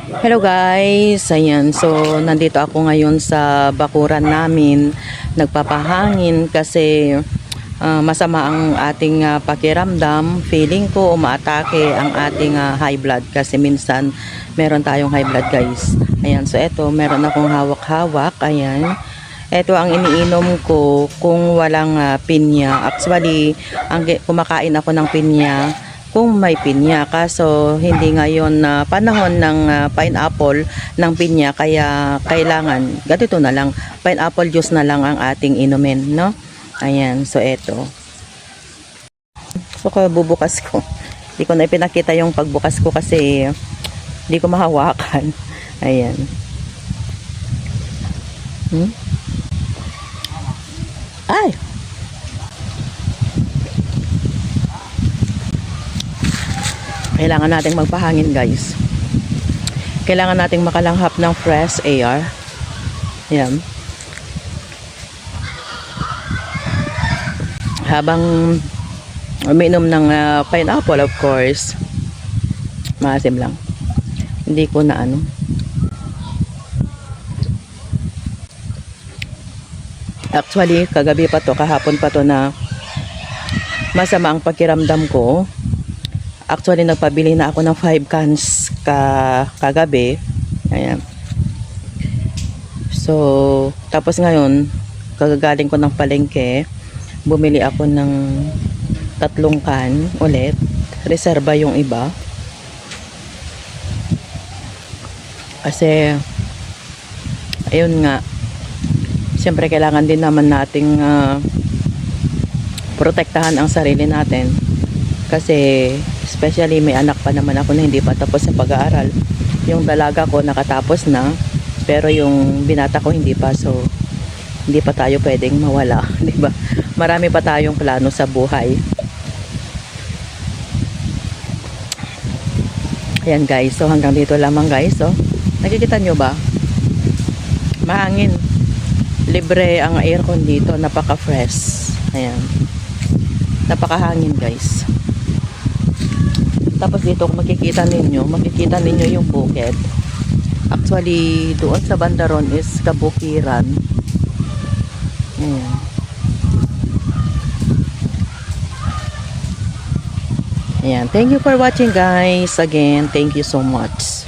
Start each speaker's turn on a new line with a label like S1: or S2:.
S1: Hello guys, ayan, so nandito ako ngayon sa bakuran namin, nagpapahangin kasi masama ang ating pakiramdam. Feeling ko umaatake ang ating high blood kasi minsan meron tayong high blood guys. Ayan, so eto meron akong hawak-hawak, ayan. Ito ang iniinom ko kung walang pinya. Actually, kumakain ako ng pinya kung may pinya, kaso hindi ngayon na panahon ng pineapple ng pinya, kaya kailangan ganito na lang, pineapple juice na lang ang ating inumin, no? Ayan, so eto, so bubukas ko, hindi ko na ipinakita yung pagbukas ko kasi hindi ko mahawakan. Ayan. Ay, kailangan nating magpahangin guys, kailangan nating makalanghap ng fresh air. Yan, habang uminom ng pineapple, of course maasim lang, hindi ko na actually kagabi pa to, kahapon pa to na masama ang pakiramdam ko. Actually, nagpabili na ako ng 5 cans kagabi. Ayan. So, tapos ngayon, kagagaling ko ng palengke, bumili ako ng 3 can ulit. Reserba yung iba. Kasi, ayun nga, siyempre kailangan din naman nating protektahan ang sarili natin. Kasi, especially may anak pa naman ako na hindi pa tapos sa pag-aaral. Yung dalaga ko nakatapos na, pero yung binata ko hindi pa, so hindi pa tayo pwedeng mawala, di ba? Marami pa tayong plano sa buhay. Ayan guys, so hanggang dito lamang guys. So, nakikita nyo ba? Mahangin. Libre ang aircon dito, napaka-fresh. Ayan. Napakahangin guys. Tapos dito kung makikita ninyo yung bukid. Actually, doon sa bandaron is kabukiran. Ayan. Ayan. Thank you for watching guys. Again, thank you so much.